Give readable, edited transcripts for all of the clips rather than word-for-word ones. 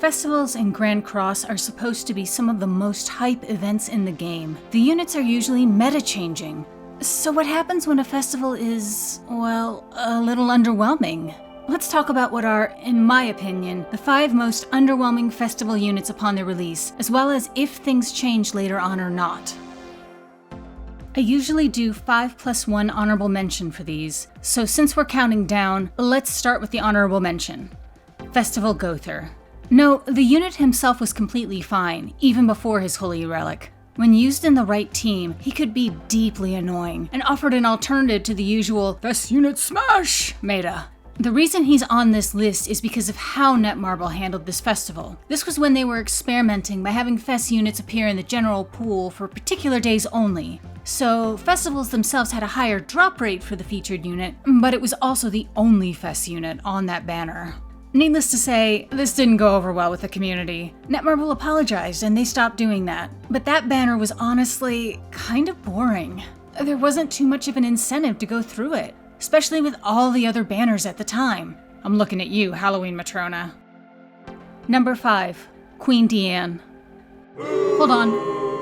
Festivals and Grand Cross are supposed to be some of the most hype events in the game. The units are usually meta-changing. So what happens when a festival is, well, a little underwhelming? Let's talk about what are, in my opinion, the 5 most underwhelming festival units upon their release, as well as if things change later on or not. I usually do 5+1 honorable mention for these, so since we're counting down, let's start with the honorable mention. Festival Gowther. No, the unit himself was completely fine, even before his Holy Relic. When used in the right team, he could be deeply annoying, and offered an alternative to the usual "Best Unit Smash" meta. The reason he's on this list is because of how Netmarble handled this festival. This was when they were experimenting by having Fest units appear in the general pool for particular days only. So, festivals themselves had a higher drop rate for the featured unit, but it was also the only Fest unit on that banner. Needless to say, this didn't go over well with the community. Netmarble apologized and they stopped doing that. But that banner was honestly kind of boring. There wasn't too much of an incentive to go through it, especially with all the other banners at the time. I'm looking at you, Halloween Matrona. Number 5, Queen Diane. Hold on,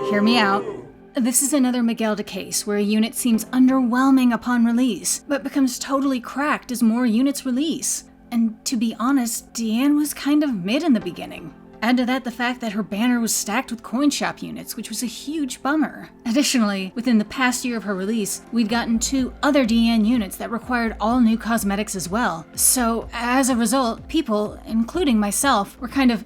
hear me out. This is another Miguelda case where a unit seems underwhelming upon release, but becomes totally cracked as more units release. And to be honest, Diane was kind of mid in the beginning. Add to that the fact that her banner was stacked with coin shop units, which was a huge bummer. Additionally, within the past year of her release, we'd gotten 2 other Diane units that required all new cosmetics as well. So, as a result, people, including myself, were kind of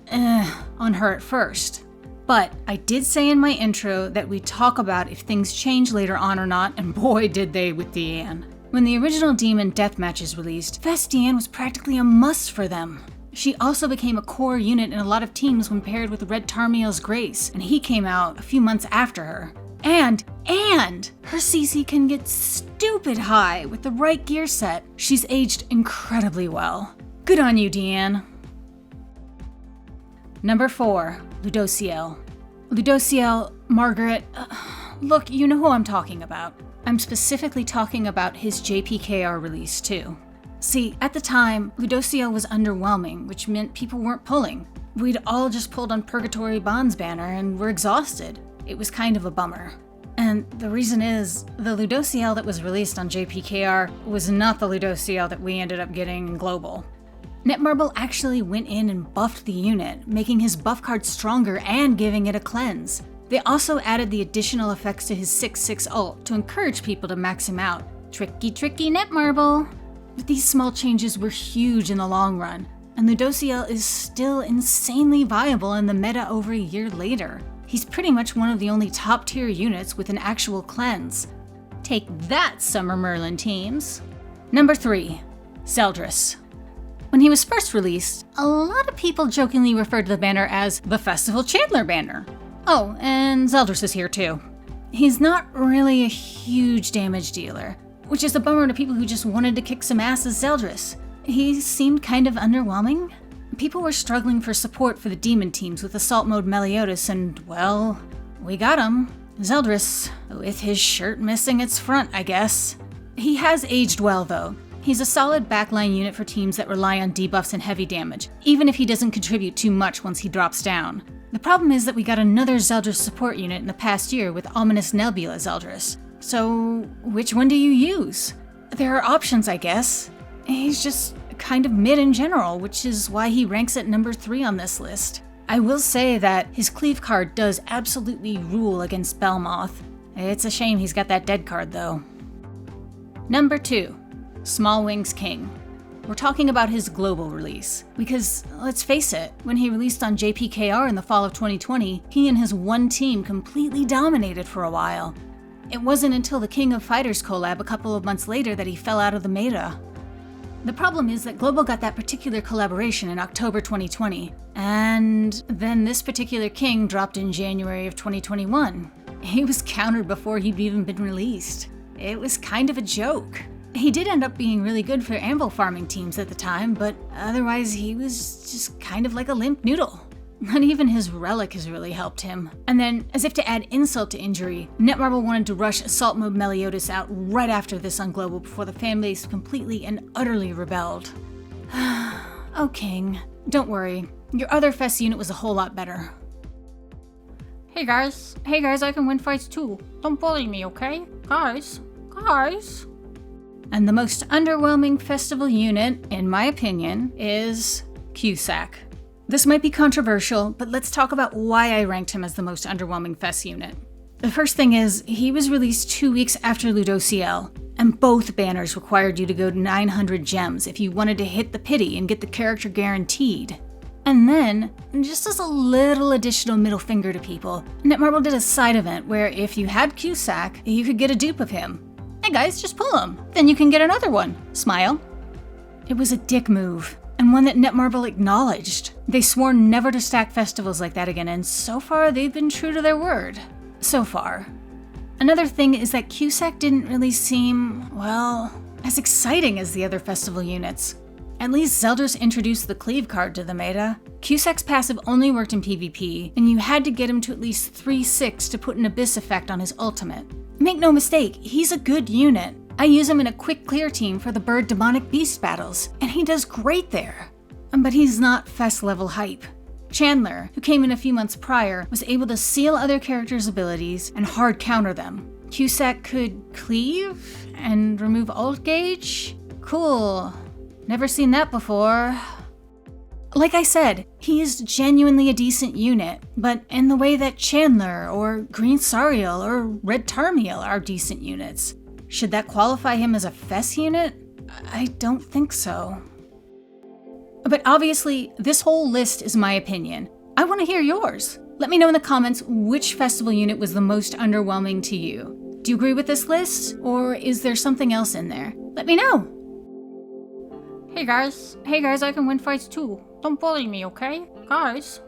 on her at first. But I did say in my intro that we'd talk about if things change later on or not, and boy did they with Diane. When the original Demon Deathmatch is released, Fest Diane was practically a must for them. She also became a core unit in a lot of teams when paired with Red Tarmiel's Grace, and he came out a few months after her. And her CC can get stupid high with the right gear set. She's aged incredibly well. Good on you, Diane. Number 4, Ludociel. Ludociel, Margaret, look, you know who I'm talking about. I'm specifically talking about his JPKR release too. See, at the time, Ludociel was underwhelming, which meant people weren't pulling. We'd all just pulled on Purgatory Bond's banner and were exhausted. It was kind of a bummer. And the reason is, the Ludociel that was released on JPKR was not the Ludociel that we ended up getting in Global. Netmarble actually went in and buffed the unit, making his buff card stronger and giving it a cleanse. They also added the additional effects to his 6/6 ult to encourage people to max him out. Tricky Netmarble! But these small changes were huge in the long run, and Ludociel is still insanely viable in the meta over a year later. He's pretty much one of the only top tier units with an actual cleanse. Take that, Summer Merlin teams! Number 3, Zeldris. When he was first released, a lot of people jokingly referred to the banner as the Festival Chandler banner. Oh, and Zeldris is here too. He's not really a huge damage dealer, which is a bummer to people who just wanted to kick some ass as Zeldris. He seemed kind of underwhelming. People were struggling for support for the demon teams with Assault Mode Meliodas, and well, we got him. Zeldris, with his shirt missing its front, I guess. He has aged well though. He's a solid backline unit for teams that rely on debuffs and heavy damage, even if he doesn't contribute too much once he drops down. The problem is that we got another Zeldris support unit in the past year with Ominous Nebula Zeldris. So, which one do you use? There are options, I guess. He's just kind of mid in general, which is why he ranks at number 3 on this list. I will say that his cleave card does absolutely rule against Belmoth. It's a shame he's got that dead card though. Number 2, Small Wings King. We're talking about his global release, because let's face it, when he released on JPKR in the fall of 2020, he and his one team completely dominated for a while. It wasn't until the King of Fighters collab a couple of months later that he fell out of the meta. The problem is that Global got that particular collaboration in October 2020, and then this particular king dropped in January of 2021. He was countered before he'd even been released. It was kind of a joke. He did end up being really good for anvil farming teams at the time, but otherwise he was just kind of like a limp noodle. Not even his relic has really helped him. And then, as if to add insult to injury, Netmarble wanted to rush Assault Mode Meliodas out right after this on Global before the fanbase completely and utterly rebelled. Oh King, don't worry. Your other Fest unit was a whole lot better. Hey guys, I can win fights too. Don't bully me, okay? Guys. And the most underwhelming festival unit, in my opinion, is Cusack. This might be controversial, but let's talk about why I ranked him as the most underwhelming Fest unit. The first thing is, he was released 2 weeks after Ludociel, and both banners required you to go 900 gems if you wanted to hit the pity and get the character guaranteed. And then, just as a little additional middle finger to people, Netmarble did a side event where if you had Cusack, you could get a dupe of him. Hey guys, just pull him, then you can get another one. Smile. It was a dick move, and one that Netmarble acknowledged. They swore never to stack festivals like that again, and so far they've been true to their word. So far. Another thing is that Cusack didn't really seem, well, as exciting as the other festival units. At least Zeldris introduced the cleave card to the meta. Cusack's passive only worked in PvP, and you had to get him to at least 3/6 to put an Abyss effect on his ultimate. Make no mistake, he's a good unit. I use him in a quick clear team for the bird demonic beast battles, and he does great there. But he's not Fest level hype. Chandler, who came in a few months prior, was able to seal other characters' abilities and hard counter them. Cusack could cleave and remove ult gauge? Cool. Never seen that before. Like I said, he is genuinely a decent unit, but in the way that Chandler or Green Sariel or Red Tarmiel are decent units. Should that qualify him as a Fest unit? I don't think so. But obviously, this whole list is my opinion. I want to hear yours. Let me know in the comments which festival unit was the most underwhelming to you. Do you agree with this list, or is there something else in there? Let me know. Hey guys, I can win fights too. Don't bully me, okay? Guys.